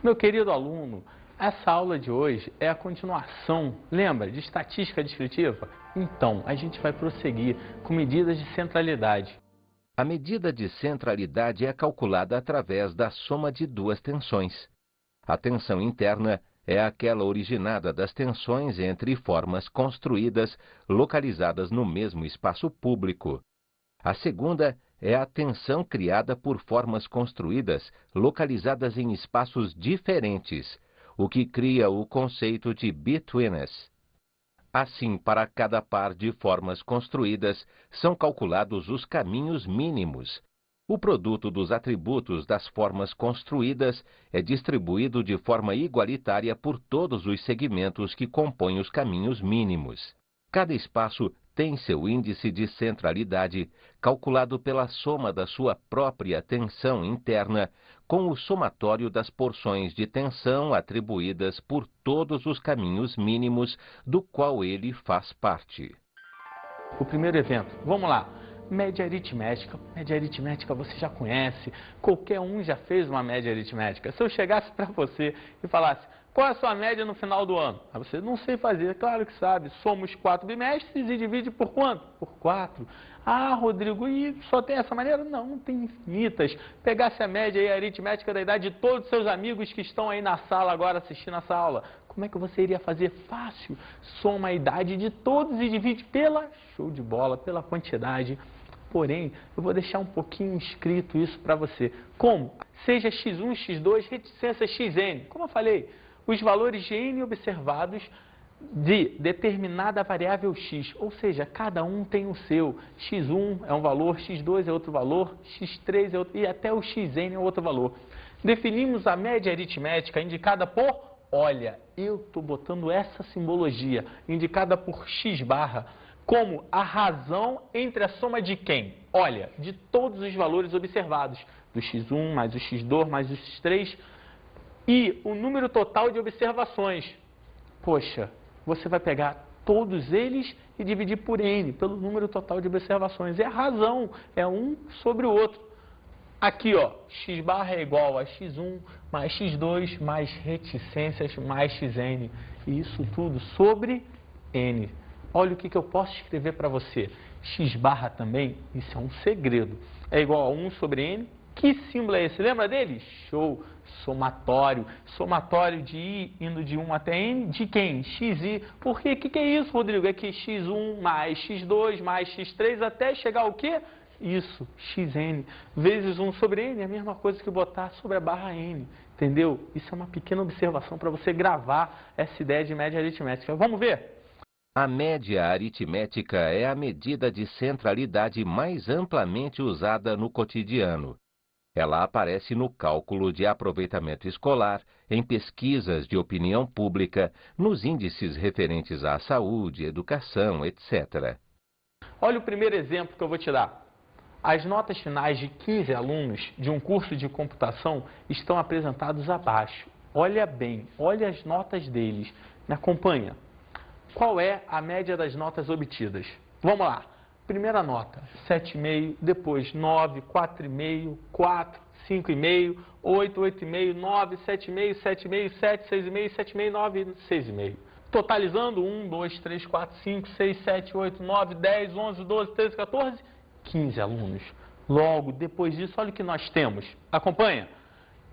Meu querido aluno, essa aula de hoje é a continuação, lembra, de estatística descritiva? Então, a gente vai prosseguir com medidas de centralidade. A medida de centralidade é calculada através da soma de duas tensões. A tensão interna é aquela originada das tensões entre formas construídas localizadas no mesmo espaço público. A segunda é a tensão criada por formas construídas localizadas em espaços diferentes, o que cria o conceito de betweenness. Assim, para cada par de formas construídas, são calculados os caminhos mínimos. O produto dos atributos das formas construídas é distribuído de forma igualitária por todos os segmentos que compõem os caminhos mínimos. Cada espaço tem seu índice de centralidade, calculado pela soma da sua própria tensão interna com o somatório das porções de tensão atribuídas por todos os caminhos mínimos do qual ele faz parte. O primeiro evento, vamos lá. Média aritmética. Média aritmética você já conhece, qualquer um já fez uma média aritmética. Se eu chegasse para você e falasse, qual é a sua média no final do ano? Aí você não sei fazer, claro que sabe. Somos 4 bimestres e divide por quanto? Por 4. Ah, Rodrigo, e só tem essa maneira? Não, não tem infinitas. Pegasse a média aí, aritmética da idade de todos os seus amigos que estão aí na sala agora assistindo essa aula. Como é que você iria fazer? Fácil. Soma a idade de todos e divide pela, show de bola, pela quantidade. Porém, eu vou deixar um pouquinho escrito isso para você. Como? Seja x1, x2, reticência xn. Como eu falei, os valores de n observados de determinada variável x. Ou seja, cada um tem o seu. x1 é um valor, x2 é outro valor, x3 é outro, e até o xn é outro valor. Definimos a média aritmética indicada por, olha, eu estou botando essa simbologia, indicada por x barra, como a razão entre a soma de quem? Olha, de todos os valores observados, do x1 mais o x2 mais o x3 e o número total de observações. Poxa, você vai pegar todos eles e dividir por n, pelo número total de observações. É a razão, é um sobre o outro. Aqui, ó, x barra é igual a x1 mais x2 mais reticências mais xn. E isso tudo sobre n. Olha o que eu posso escrever para você. X barra também, isso é um segredo. É igual a 1 sobre n. Que símbolo é esse? Lembra dele? Show! Somatório. Somatório de i indo de 1 até n. De quem? xi. Por quê? O que é isso, Rodrigo? É que x1 mais x2 mais x3 até chegar ao quê? Isso, xn. Vezes 1 sobre n é a mesma coisa que botar sobre a barra n. Entendeu? Isso é uma pequena observação para você gravar essa ideia de média aritmética. Vamos ver? A média aritmética é a medida de centralidade mais amplamente usada no cotidiano. Ela aparece no cálculo de aproveitamento escolar, em pesquisas de opinião pública, nos índices referentes à saúde, educação, etc. Olha o primeiro exemplo que eu vou te dar. As notas finais de 15 alunos de um curso de computação estão apresentados abaixo. Olha bem, olha as notas deles. Me acompanha. Qual é a média das notas obtidas? Vamos lá. Primeira nota, 7,5, depois 9, 4,5, 4, 5,5, 8, 8,5, 9, 7,5, 7,5, 7, 6,5, 7,5, 9, 6,5. Totalizando 1, 2, 3, 4, 5, 6, 7, 8, 9, 10, 11, 12, 13, 14, 15 alunos. Logo, depois disso, olha o que nós temos. Acompanha.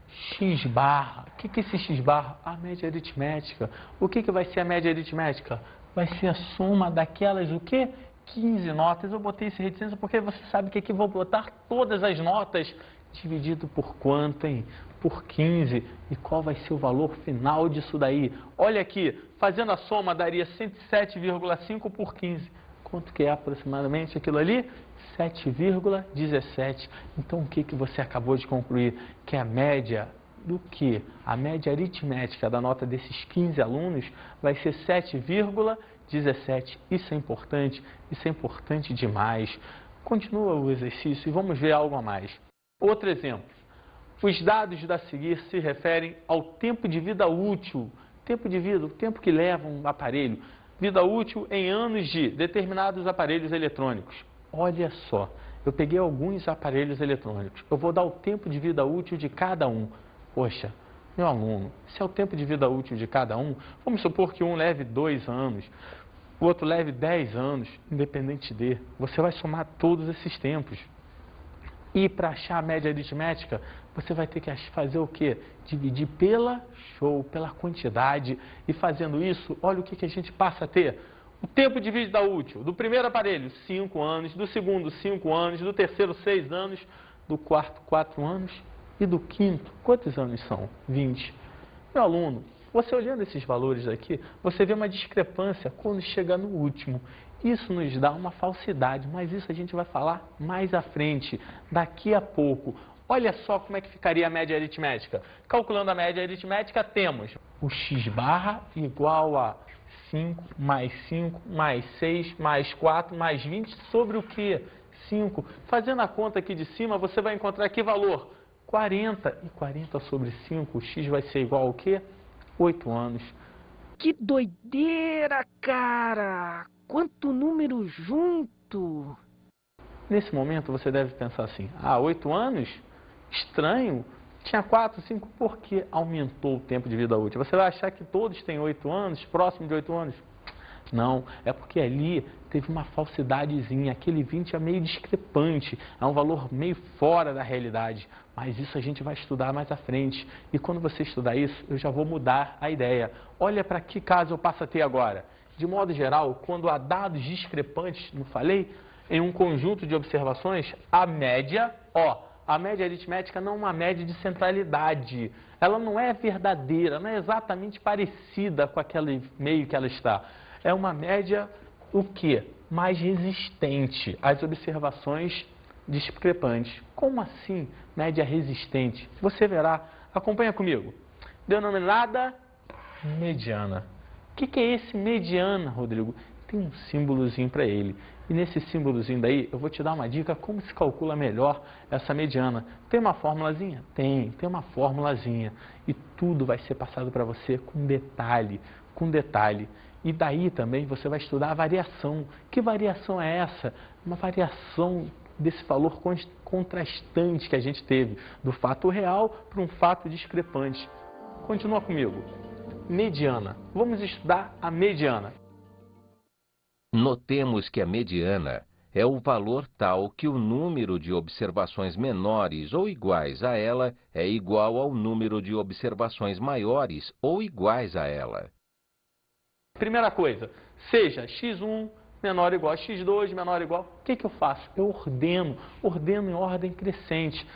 X barra. O que é esse X barra? A média aritmética. O que vai ser a média aritmética? Vai ser a soma daquelas, o quê? 15 notas. Eu botei esse reticência porque você sabe que aqui vou botar todas as notas dividido por quanto, hein? Por 15. E qual vai ser o valor final disso daí? Olha aqui, fazendo a soma daria 107,5 por 15. Quanto que é aproximadamente aquilo ali? 7,17. Então, o que você acabou de concluir? Que a média do que? A média aritmética da nota desses 15 alunos vai ser 7,17. Isso é importante demais. Continua o exercício e vamos ver algo a mais. Outro exemplo. Os dados a seguir se referem ao tempo de vida útil. Tempo de vida, o tempo que leva um aparelho. Vida útil em anos de determinados aparelhos eletrônicos. Olha só, eu peguei alguns aparelhos eletrônicos. Eu vou dar o tempo de vida útil de cada um. Poxa, Meu aluno, se é o tempo de vida útil de cada um, vamos supor que um leve 2 anos, o outro leve 10 anos, independente de, você vai somar todos esses tempos. E para achar a média aritmética, você vai ter que fazer o quê? Dividir pela quantidade. E fazendo isso, olha o que a gente passa a ter. O tempo de vida útil do primeiro aparelho, 5 anos, do segundo, 5 anos, do terceiro, 6 anos, do quarto, 4 anos e do quinto, quantos anos são? 20. Meu aluno, você olhando esses valores aqui, você vê uma discrepância quando chega no último. Isso nos dá uma falsidade, mas isso a gente vai falar mais à frente, daqui a pouco. Olha só como é que ficaria a média aritmética. Calculando a média aritmética, temos o x barra igual a 5 mais 6 mais 4 mais 20 sobre o quê? 5. Fazendo a conta aqui de cima, você vai encontrar que valor? 40. E 40 sobre 5, o x vai ser igual ao quê? 8 anos. Que doideira, cara! Quanto número junto! Nesse momento você deve pensar assim, 8 anos? Estranho. Tinha 4, 5, por que aumentou o tempo de vida útil? Você vai achar que todos têm 8 anos, próximo de 8 anos? Não, é porque ali teve uma falsidadezinha, aquele 20 é meio discrepante, é um valor meio fora da realidade, mas isso a gente vai estudar mais à frente. E quando você estudar isso, eu já vou mudar a ideia. Olha para que caso eu passo a ter agora. De modo geral, quando há dados discrepantes, não falei, em um conjunto de observações, a média aritmética não é uma média de centralidade, ela não é verdadeira, não é exatamente parecida com aquele meio que ela está. É uma média, o quê? Mais resistente às observações discrepantes. Como assim, média resistente? Você verá, acompanha comigo. Denominada mediana. O que é esse mediana, Rodrigo? Tem um símbolozinho para ele. E nesse símbolozinho daí, eu vou te dar uma dica como se calcula melhor essa mediana. Tem uma formulazinha? Tem uma formulazinha. E tudo vai ser passado para você com detalhe, com detalhe. E daí também você vai estudar a variação. Que variação é essa? Uma variação desse valor contrastante que a gente teve, do fato real para um fato discrepante. Continua comigo. Mediana. Vamos estudar a mediana. Notemos que a mediana é o valor tal que o número de observações menores ou iguais a ela é igual ao número de observações maiores ou iguais a ela. Primeira coisa, seja x1 menor ou igual a x2, menor ou igual, o que eu faço? Eu ordeno em ordem crescente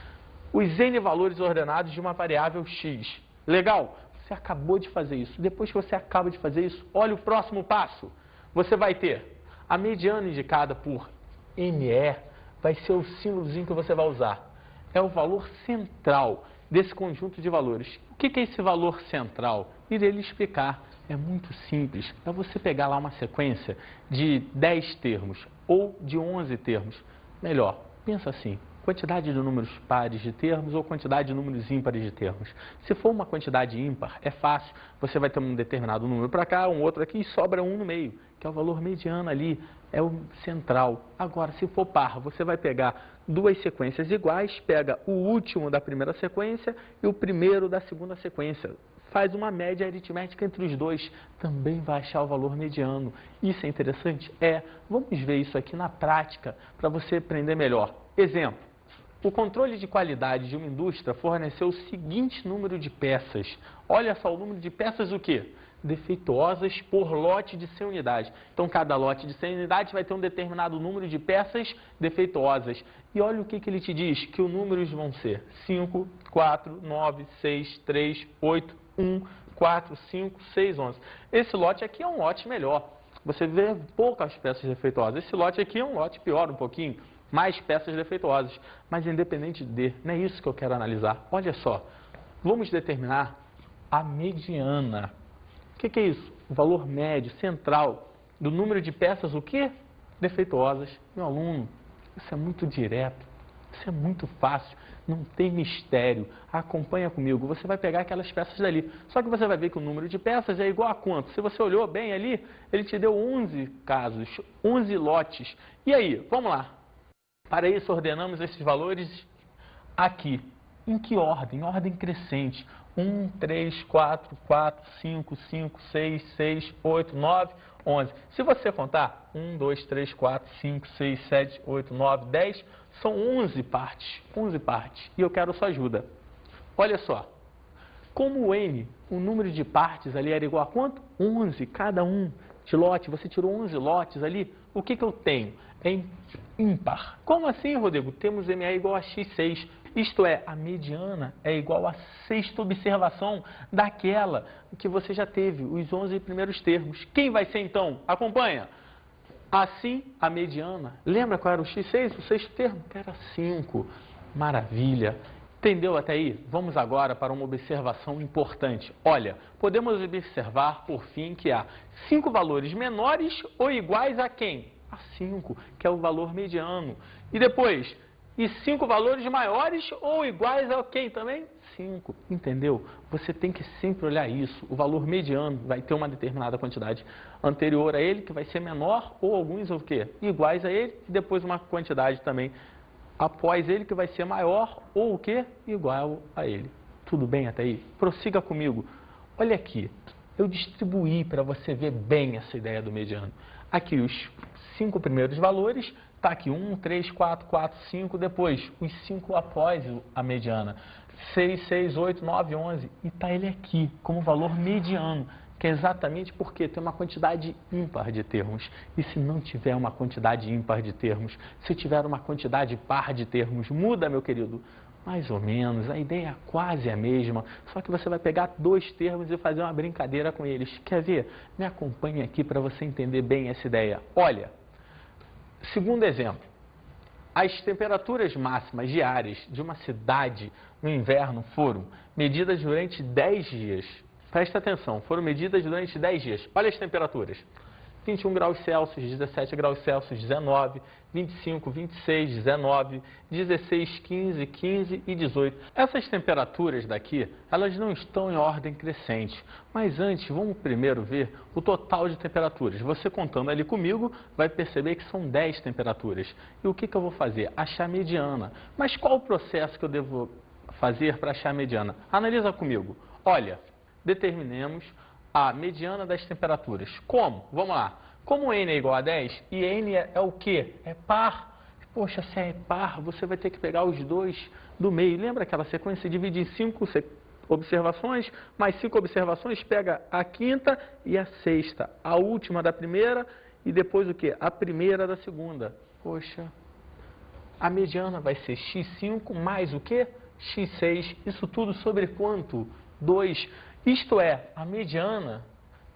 os n valores ordenados de uma variável x. Legal? Você acabou de fazer isso. Depois que você acaba de fazer isso, olha o próximo passo. Você vai ter a mediana indicada por ME, vai ser o símbolozinho que você vai usar. É o valor central desse conjunto de valores. O que é esse valor central? Irei lhe explicar. É muito simples. É você pegar lá uma sequência de 10 termos ou de 11 termos. Melhor, pensa assim. Quantidade de números pares de termos ou quantidade de números ímpares de termos. Se for uma quantidade ímpar, é fácil. Você vai ter um determinado número para cá, um outro aqui e sobra um no meio, que é o valor mediano ali, é o central. Agora, se for par, você vai pegar duas sequências iguais, pega o último da primeira sequência e o primeiro da segunda sequência. Faz uma média aritmética entre os dois, também vai achar o valor mediano. Isso é interessante? Vamos ver isso aqui na prática, para você aprender melhor. Exemplo. O controle de qualidade de uma indústria forneceu o seguinte número de peças. Olha só, o número de peças o quê? Defeituosas por lote de 100 unidades. Então, cada lote de 100 unidades vai ter um determinado número de peças defeituosas. E olha o que ele te diz, que os números vão ser 5, 4, 9, 6, 3, 8, 1, 4, 5, 6, 11. Esse lote aqui é um lote melhor. Você vê poucas peças defeituosas. Esse lote aqui é um lote pior um pouquinho. Mais peças defeituosas. Mas independente de, não é isso que eu quero analisar. Olha só, vamos determinar a mediana. O que é isso? O valor médio, central, do número de peças, o quê? Defeituosas. Meu aluno, isso é muito direto, isso é muito fácil, não tem mistério. Acompanha comigo, você vai pegar aquelas peças dali. Só que você vai ver que o número de peças é igual a quanto? Se você olhou bem ali, ele te deu 11 casos, 11 lotes. E aí, vamos lá. Para isso, ordenamos esses valores aqui. Em que ordem? Ordem crescente. 1, 3, 4, 4, 5, 5, 6, 6, 8, 9, 11. Se você contar 1, 2, 3, 4, 5, 6, 7, 8, 9, 10, são 11 partes. 11 partes. E eu quero sua ajuda. Olha só. Como o N, o número de partes ali era igual a quanto? 11, cada um de lote. Você tirou 11 lotes ali. O que eu tenho? É ímpar. Como assim, Rodrigo? Temos MA igual a X6. Isto é, a mediana é igual a sexta observação daquela que você já teve, os 11 primeiros termos. Quem vai ser então? Acompanha. Assim, a mediana, lembra qual era o X6, o sexto termo? Que era 5. Maravilha. Entendeu até aí? Vamos agora para uma observação importante. Olha, podemos observar, por fim, que há 5 valores menores ou iguais a quem? A 5, que é o valor mediano. E depois, e 5 valores maiores ou iguais a quem também? 5, entendeu? Você tem que sempre olhar isso. O valor mediano vai ter uma determinada quantidade anterior a ele, que vai ser menor, ou alguns o quê? Iguais a ele, e depois uma quantidade também após ele, que vai ser maior, ou o quê? Igual a ele. Tudo bem até aí? Prossiga comigo. Olha aqui, eu distribuí para você ver bem essa ideia do mediano. Aqui os 5 primeiros valores, está aqui 1, 3, 4, 4, 5, depois os 5 após a mediana, 6, 6, 8, 9, 11, e está ele aqui como valor mediano, que é exatamente porque tem uma quantidade ímpar de termos. E se não tiver uma quantidade ímpar de termos, se tiver uma quantidade par de termos, muda, meu querido? Mais ou menos, a ideia é quase a mesma, só que você vai pegar 2 termos e fazer uma brincadeira com eles. Quer ver? Me acompanhe aqui para você entender bem essa ideia. Olha, segundo exemplo, as temperaturas máximas diárias de uma cidade no inverno foram medidas durante 10 dias. Presta atenção, foram medidas durante 10 dias. Olha as temperaturas. 21 graus Celsius, 17 graus Celsius, 19, 25, 26, 19, 16, 15, 15 e 18. Essas temperaturas daqui, elas não estão em ordem crescente. Mas antes, vamos primeiro ver o total de temperaturas. Você contando ali comigo, vai perceber que são 10 temperaturas. E o que eu vou fazer? Achar a mediana. Mas qual o processo que eu devo fazer para achar a mediana? Analisa comigo. Olha, determinemos a mediana das temperaturas. Como? Vamos lá. Como N é igual a 10 e N é o quê? É par. Poxa, se é par, você vai ter que pegar os 2 do meio. Lembra aquela sequência? Divide em 5 observações, mais 5 observações, pega a quinta e a sexta. A última da primeira e depois o quê? A primeira da segunda. Poxa, a mediana vai ser x5 mais o quê? x6. Isso tudo sobre quanto? 2. Isto é, a mediana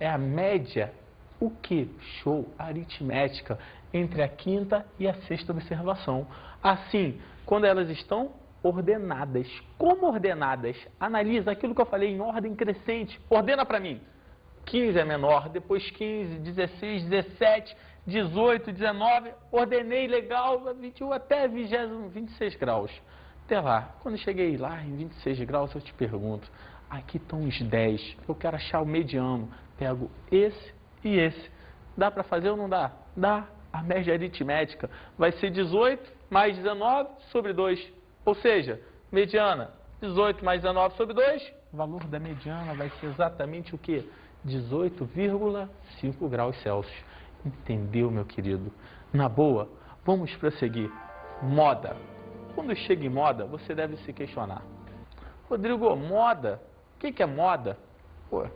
é a média, o que? Show, aritmética, entre a quinta e a sexta observação. Assim, quando elas estão ordenadas. Como ordenadas? Analisa aquilo que eu falei em ordem crescente. Ordena para mim. 15 é menor, depois 15, 16, 17, 18, 19. Ordenei legal, 21 até 26 graus. Até lá, quando cheguei lá em 26 graus, eu te pergunto. Aqui estão os 10. Eu quero achar o mediano. Pego esse e esse. Dá para fazer ou não dá? Dá. A média aritmética vai ser 18 mais 19 sobre 2. Ou seja, mediana, 18 mais 19 sobre 2. O valor da mediana vai ser exatamente o quê? 18,5 graus Celsius. Entendeu, meu querido? Na boa, vamos prosseguir. Moda. Quando chega em moda, você deve se questionar. Rodrigo, moda? O que é moda? Pô,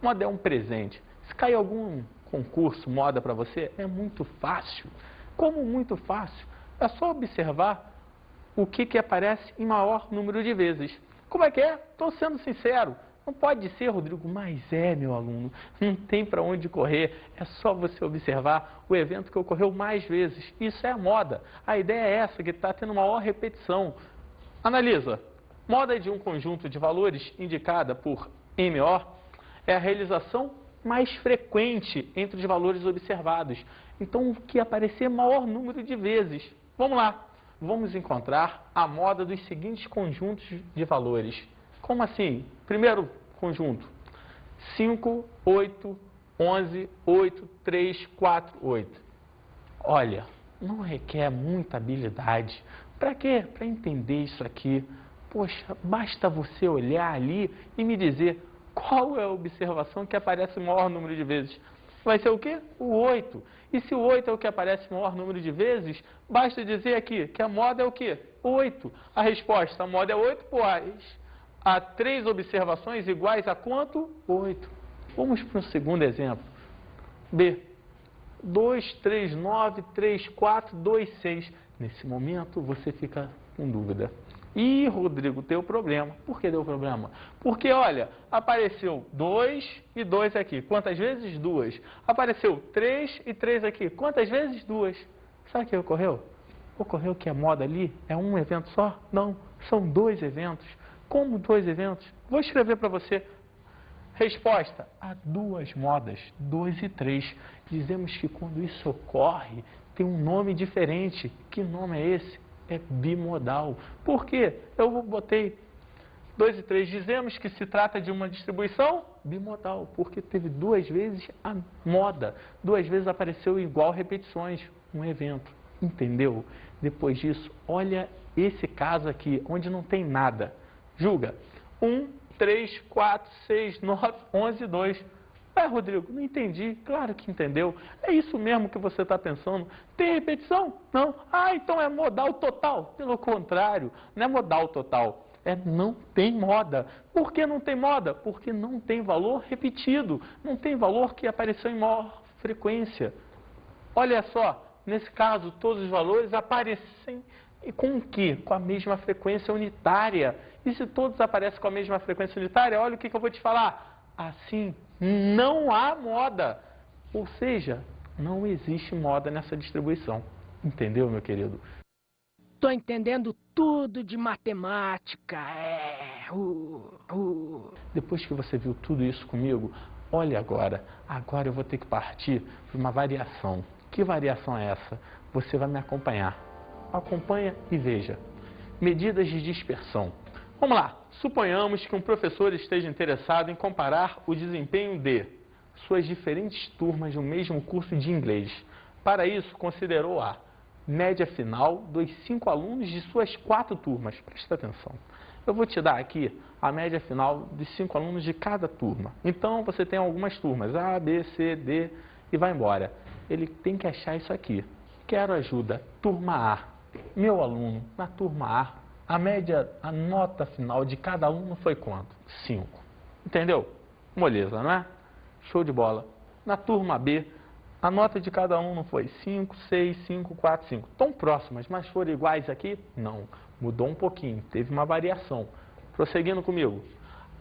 moda é um presente. Se cair algum concurso moda para você, é muito fácil. Como muito fácil? É só observar o que aparece em maior número de vezes. Como é que é? Estou sendo sincero. Não pode ser, Rodrigo, mas é, meu aluno. Não tem para onde correr. É só você observar o evento que ocorreu mais vezes. Isso é a moda. A ideia é essa, que está tendo maior repetição. Analisa. Moda de um conjunto de valores indicada por MO é a realização mais frequente entre os valores observados. Então, o que aparecer maior número de vezes. Vamos lá. Vamos encontrar a moda dos seguintes conjuntos de valores. Como assim? Primeiro conjunto. 5, 8, 11, 8, 3, 4, 8. Olha, não requer muita habilidade. Para quê? Para entender isso aqui. Poxa, basta você olhar ali e me dizer qual é a observação que aparece o maior número de vezes. Vai ser o quê? O 8. E se o 8 é o que aparece o maior número de vezes, basta dizer aqui que a moda é o quê? 8. A resposta, a moda é 8, pois há 3 observações iguais a quanto? 8. Vamos para o segundo exemplo. B. 2, 3, 9, 3, 4, 2, 6. Nesse momento, você fica com dúvida. Ih, Rodrigo, deu problema. Por que deu problema? Porque, olha, apareceu 2 e 2 aqui. Quantas vezes? 2. Apareceu 3 e 3 aqui. Quantas vezes? 2. Sabe o que ocorreu? Ocorreu que a moda ali é um evento só? Não, são 2 eventos. Como 2 eventos? Vou escrever para você. Resposta, há 2 modas, 2 e 3. Dizemos que quando isso ocorre, tem um nome diferente. Que nome é esse? É bimodal. Por quê? Eu botei 2 e 3. Dizemos que se trata de uma distribuição bimodal, porque teve 2 vezes a moda. 2 vezes apareceu igual repetições, um evento. Entendeu? Depois disso, olha esse caso aqui, onde não tem nada. Julga. 1, 3, 4, 6, 9, 11, 2. Rodrigo, não entendi. Claro que entendeu. É isso mesmo que você está pensando. Tem repetição? Não. Então é modal total. Pelo contrário, não é modal total. Não tem moda. Por que não tem moda? Porque não tem valor repetido. Não tem valor que apareceu em maior frequência. Olha só, nesse caso, todos os valores aparecem com o quê? Com a mesma frequência unitária. E se todos aparecem com a mesma frequência unitária, olha o que eu vou te falar. Assim, não há moda. Ou seja, não existe moda nessa distribuição. Entendeu, meu querido? Tô entendendo tudo de matemática. Depois que você viu tudo isso comigo, olha agora. Agora eu vou ter que partir para uma variação. Que variação é essa? Você vai me acompanhar. Acompanha e veja. Medidas de dispersão. Vamos lá. Suponhamos que um professor esteja interessado em comparar o desempenho de suas diferentes turmas do mesmo curso de inglês. Para isso, considerou a média final dos 5 alunos de suas 4 turmas. Presta atenção. Eu vou te dar aqui a média final dos 5 alunos de cada turma. Então, você tem algumas turmas, A, B, C, D, e vai embora. Ele tem que achar isso aqui. Quero ajuda. Turma A. Meu aluno, na turma A, a média, a nota final de cada aluno foi quanto? 5. Entendeu? Moleza, não é? Show de bola. Na turma B, a nota de cada aluno foi 5, 6, 5, 4, 5. Tão próximas, mas foram iguais aqui? Não. Mudou um pouquinho, teve uma variação. Prosseguindo comigo.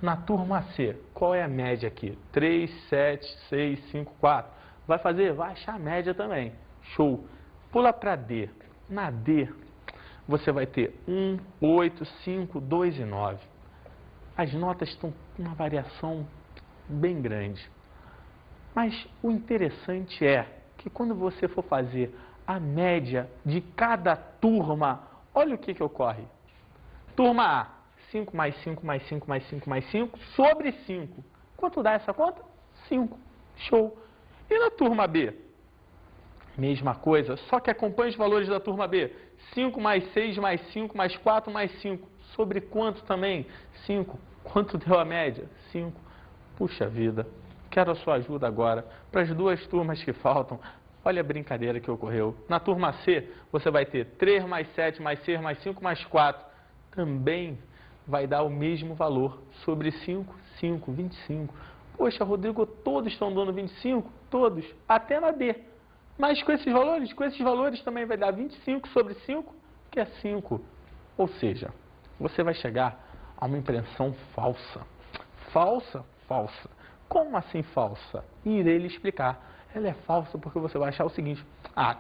Na turma C, qual é a média aqui? 3, 7, 6, 5, 4. Vai fazer? Vai achar a média também. Show. Pula para D. Na D, você vai ter 1, 8, 5, 2 e 9. As notas estão com uma variação bem grande. Mas o interessante é que quando você for fazer a média de cada turma, olha o que ocorre. Turma A, 5 mais 5 mais 5 mais 5 mais 5 sobre 5. Quanto dá essa conta? 5. Show. E na turma B? Mesma coisa, só que acompanhe os valores da turma B. 5 mais 6 mais 5 mais 4 mais 5. Sobre quanto também? 5. Quanto deu a média? 5. Puxa vida. Quero a sua ajuda agora para as 2 turmas que faltam. Olha a brincadeira que ocorreu. Na turma C, você vai ter 3 mais 7 mais 6 mais 5 mais 4. Também vai dar o mesmo valor. Sobre 5, 5, 25. Poxa, Rodrigo, todos estão dando 25? Todos. Até na D. Mas com esses valores também vai dar 25 sobre 5, que é 5. Ou seja, você vai chegar a uma impressão falsa. Falsa? Falsa. Como assim falsa? Irei lhe explicar. Ela é falsa porque você vai achar o seguinte.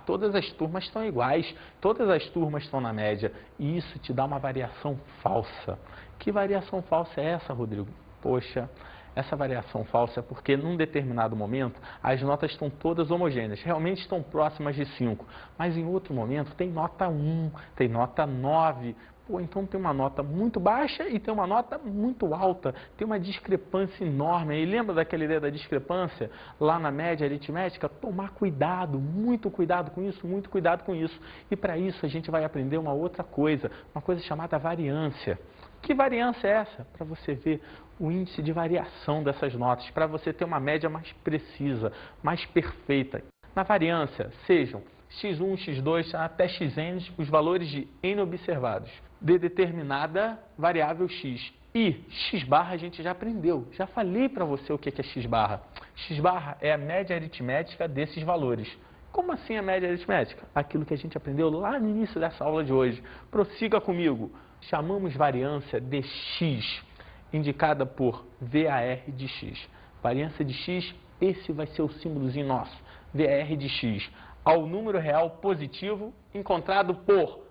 Todas as turmas estão iguais. Todas as turmas estão na média. E isso te dá uma variação falsa. Que variação falsa é essa, Rodrigo? Poxa, essa variação falsa é porque num determinado momento as notas estão todas homogêneas, realmente estão próximas de 5, mas em outro momento tem nota 1, tem nota 9, então tem uma nota muito baixa e tem uma nota muito alta, tem uma discrepância enorme. E lembra daquela ideia da discrepância lá na média aritmética? Tomar cuidado, muito cuidado com isso, muito cuidado com isso. E para isso a gente vai aprender uma outra coisa, uma coisa chamada variância. Que variância é essa? Para você ver o índice de variação dessas notas, para você ter uma média mais precisa, mais perfeita. Na variância, sejam x1, x2, até xn, os valores de n observados de determinada variável x. E x barra a gente já aprendeu, já falei para você o que é x barra. X barra é a média aritmética desses valores. Como assim a média aritmética? Aquilo que a gente aprendeu lá no início dessa aula de hoje. Prossiga comigo. Chamamos variância de x, indicada por VAR de x. Variância de x, esse vai ser o símbolozinho nosso, VAR de x, ao número real positivo encontrado por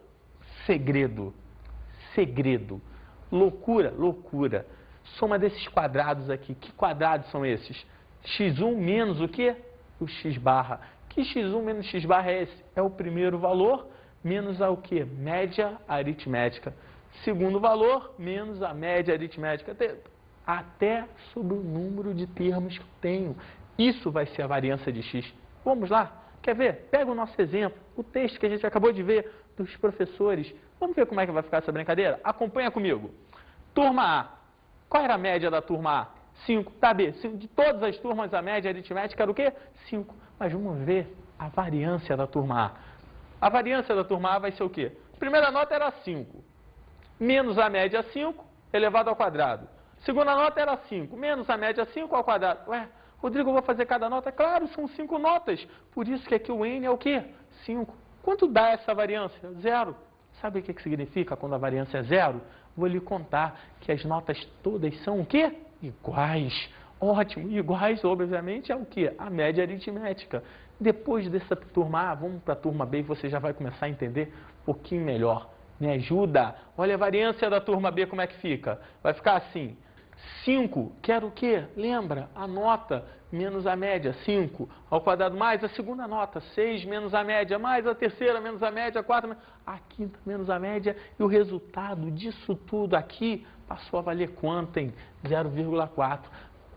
segredo. Segredo. Loucura, loucura. Soma desses quadrados aqui. Que quadrados são esses? x1 menos o quê? O x barra. Que x1 menos x barra é esse? É o primeiro valor menos a o quê? Média aritmética. Segundo valor menos a média aritmética. Até sobre o número de termos que eu tenho. Isso vai ser a variância de x. Vamos lá? Quer ver? Pega o nosso exemplo, o texto que a gente acabou de ver dos professores. Vamos ver como é que vai ficar essa brincadeira? Acompanha comigo. Turma A. Qual era a média da turma A? 5. Tá, B. De todas as turmas, a média aritmética era o quê? 5. Mas vamos ver a variância da turma A. A variância da turma A vai ser o quê? Primeira nota era 5. Menos a média 5 elevado ao quadrado. Segunda nota era 5. Menos a média 5 ao quadrado. Ué, Rodrigo, eu vou fazer cada nota? Claro, são 5 notas. Por isso que aqui o N é o quê? 5. Quanto dá essa variância? 0. Sabe o que significa quando a variância é 0? Vou lhe contar que as notas todas são o quê? Iguais. Ótimo. Iguais, obviamente, é o quê? A média aritmética. Depois dessa turma A, vamos para a turma B e você já vai começar a entender um pouquinho melhor. Me ajuda? Olha a variância da turma B como é que fica. Vai ficar assim. 5, que era o quê? Lembra? A nota menos a média, 5 ao quadrado, mais a segunda nota, 6 menos a média, mais a terceira menos a média, 4 a quinta menos a média. E o resultado disso tudo aqui passou a valer quanto, hein? 0,4.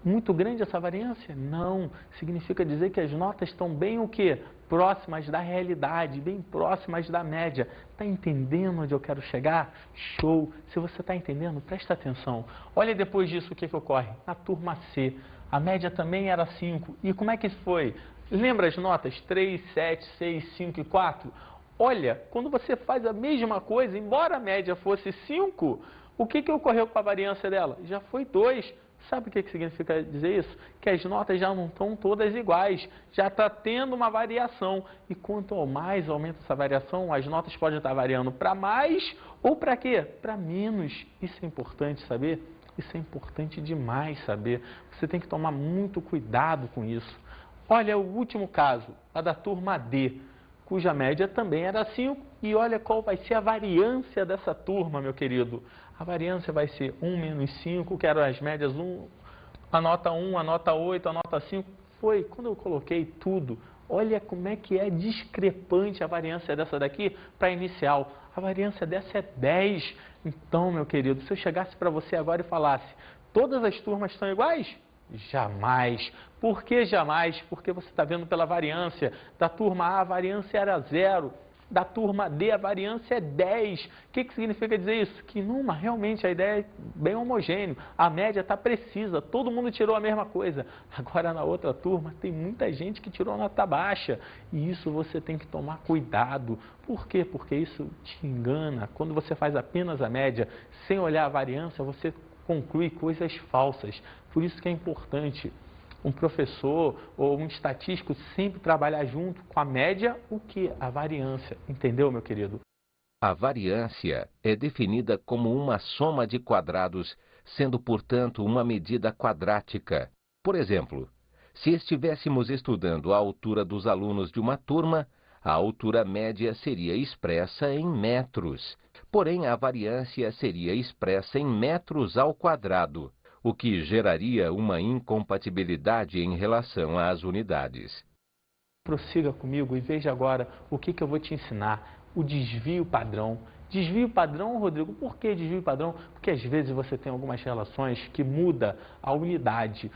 Muito grande essa variância? Não. Significa dizer que as notas estão bem o quê? Próximas da realidade, bem próximas da média. Está entendendo onde eu quero chegar? Show! Se você está entendendo, presta atenção. Olha depois disso o que ocorre. Na turma C, a média também era 5. E como é que foi? Lembra as notas 3, 7, 6, 5 e 4? Olha, quando você faz a mesma coisa, embora a média fosse 5, o que ocorreu com a variância dela? Já foi 2. Sabe o que significa dizer isso? Que as notas já não estão todas iguais, já está tendo uma variação. E quanto mais aumenta essa variação, as notas podem estar variando para mais ou para quê? Para menos. Isso é importante saber? Isso é importante demais saber. Você tem que tomar muito cuidado com isso. Olha o último caso, a da turma D, cuja média também era 5. E olha qual vai ser a variância dessa turma, meu querido. A variância vai ser 1 menos 5, que eram as médias 1, a nota 1, a nota 8, a nota 5. Foi quando eu coloquei tudo. Olha como é que é discrepante a variância dessa daqui para a inicial. A variância dessa é 10. Então, meu querido, se eu chegasse para você agora e falasse, todas as turmas estão iguais? Jamais. Por que jamais? Porque você está vendo pela variância. Da turma A, a variância era 0. Da turma D, a variância é 10. O que significa dizer isso? Que numa, realmente, a ideia é bem homogênea. A média está precisa, todo mundo tirou a mesma coisa. Agora, na outra turma, tem muita gente que tirou nota baixa. E isso você tem que tomar cuidado. Por quê? Porque isso te engana. Quando você faz apenas a média, sem olhar a variância, você conclui coisas falsas. Por isso que é importante um professor ou um estatístico sempre trabalhar junto com a média, o que? A variância. Entendeu, meu querido? A variância é definida como uma soma de quadrados, sendo, portanto, uma medida quadrática. Por exemplo, se estivéssemos estudando a altura dos alunos de uma turma, a altura média seria expressa em metros. Porém, a variância seria expressa em metros ao quadrado, o que geraria uma incompatibilidade em relação às unidades. Prossiga comigo e veja agora o que eu vou te ensinar. O desvio padrão. Desvio padrão, Rodrigo, por que desvio padrão? Porque às vezes você tem algumas relações que muda a unidade.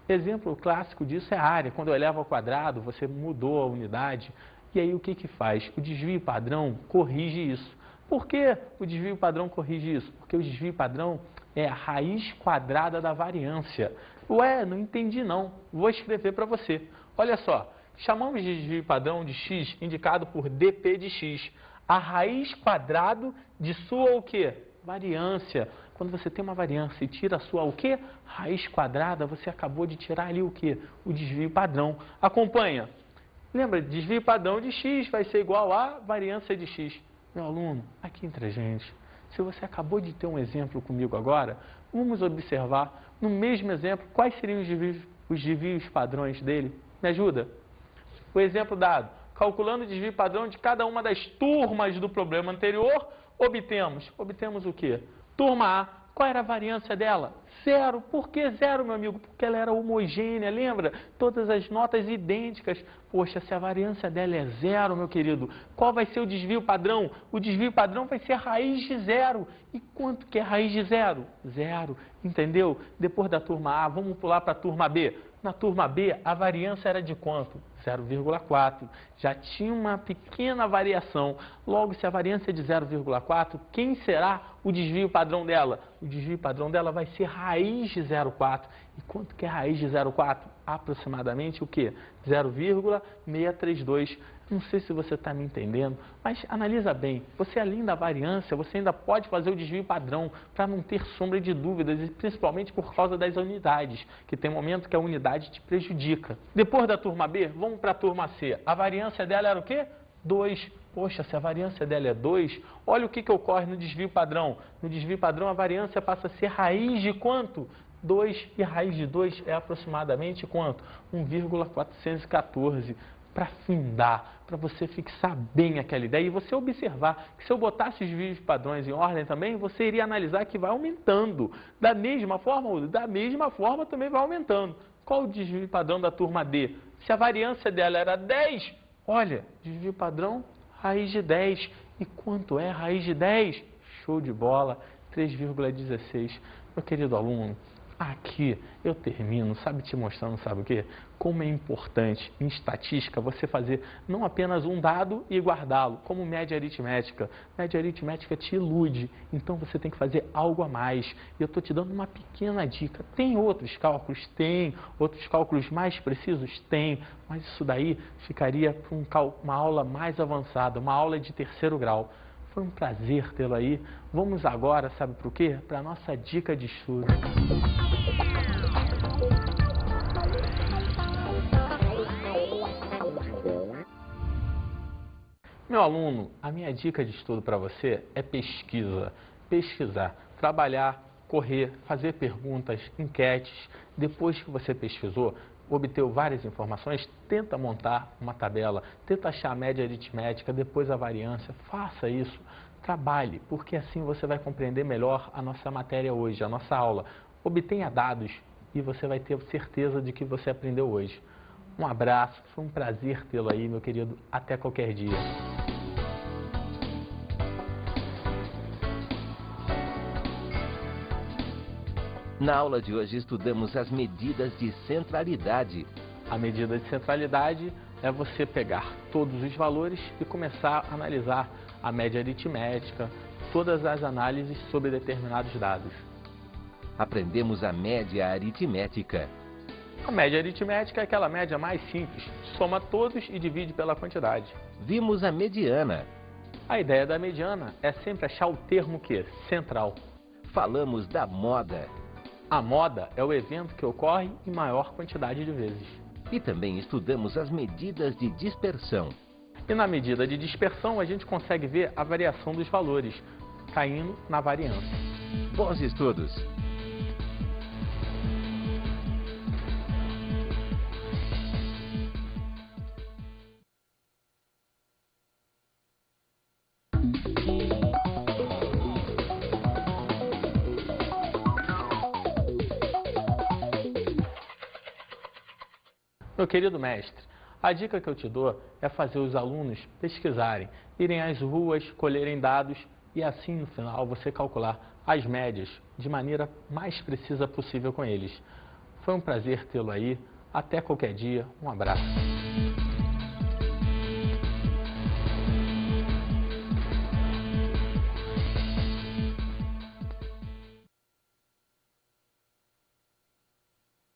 Exemplo clássico disso é a área. Quando eu elevo ao quadrado, você mudou a unidade. E aí o que faz? O desvio padrão corrige isso. Por que o desvio padrão corrige isso? Porque o desvio padrão é a raiz quadrada da variância. Ué, não entendi não. Vou escrever para você. Olha só, chamamos de desvio padrão de x indicado por dp de x. A raiz quadrada de sua o quê? Variância. Quando você tem uma variância e tira a sua o quê? Raiz quadrada, você acabou de tirar ali o quê? O desvio padrão. Acompanha. Lembra, desvio padrão de x vai ser igual a variância de x. Meu aluno, aqui entre a gente, se você acabou de ter um exemplo comigo agora, vamos observar no mesmo exemplo quais seriam os desvios padrões dele. Me ajuda? O exemplo dado, calculando o desvio padrão de cada uma das turmas do problema anterior, obtemos o quê? Turma A, qual era a variância dela? 0. Por que 0, meu amigo? Porque ela era homogênea, lembra? Todas as notas idênticas. Poxa, se a variância dela é 0, meu querido, qual vai ser o desvio padrão? O desvio padrão vai ser raiz de 0. E quanto que é raiz de 0? 0, entendeu? Depois da turma A, vamos pular para a turma B. Na turma B, a variância era de quanto? 0,4. Já tinha uma pequena variação. Logo, se a variância é de 0,4, quem será o desvio padrão dela? O desvio padrão dela vai ser raiz de 0,4. E quanto que é raiz de 0,4? Aproximadamente o quê? 0,632. Não sei se você está me entendendo, mas analisa bem. Você, além da variância, você ainda pode fazer o desvio padrão para não ter sombra de dúvidas, e principalmente por causa das unidades, que tem momento que a unidade te prejudica. Depois da turma B, vamos para a turma C. A variância dela era o quê? 2. Poxa, se a variância dela é 2, olha o que ocorre no desvio padrão. No desvio padrão, a variância passa a ser raiz de quanto? 2, e raiz de 2 é aproximadamente quanto? 1,414. Para findar, para você fixar bem aquela ideia e você observar que se eu botasse os desvios padrões em ordem também, você iria analisar que vai aumentando. Da mesma forma também vai aumentando. Qual o desvio padrão da turma D? Se a variância dela era 10, olha, desvio padrão, raiz de 10. E quanto é raiz de 10? Show de bola, 3,16. Meu querido aluno, aqui eu termino, te mostrando, sabe o quê? Como é importante em estatística você fazer não apenas um dado e guardá-lo, como média aritmética. Média aritmética te ilude, então você tem que fazer algo a mais. E eu estou te dando uma pequena dica. Tem outros cálculos? Tem. Outros cálculos mais precisos? Tem. Mas isso daí ficaria para uma aula mais avançada, uma aula de 3º grau. Foi um prazer tê-lo aí. Vamos agora, sabe para o quê? Para a nossa dica de estudo. Meu aluno, a minha dica de estudo para você é pesquisa. Pesquisar, trabalhar, correr, fazer perguntas, enquetes. Depois que você pesquisou, obteve várias informações, tenta montar uma tabela, tenta achar a média aritmética, depois a variância. Faça isso, trabalhe, porque assim você vai compreender melhor a nossa matéria hoje, a nossa aula. Obtenha dados e você vai ter certeza de que você aprendeu hoje. Um abraço, foi um prazer tê-lo aí, meu querido. Até qualquer dia. Na aula de hoje estudamos as medidas de centralidade. A medida de centralidade é você pegar todos os valores e começar a analisar a média aritmética, todas as análises sobre determinados dados. Aprendemos a média aritmética. A média aritmética é aquela média mais simples, soma todos e divide pela quantidade. Vimos a mediana. A ideia da mediana é sempre achar o termo que? Central. Falamos da moda. A moda é o evento que ocorre em maior quantidade de vezes. E também estudamos as medidas de dispersão. E na medida de dispersão a gente consegue ver a variação dos valores, caindo na variância. Bons estudos! Meu querido mestre, a dica que eu te dou é fazer os alunos pesquisarem, irem às ruas, colherem dados e assim no final você calcular as médias de maneira mais precisa possível com eles. Foi um prazer tê-lo aí. Até qualquer dia. Um abraço.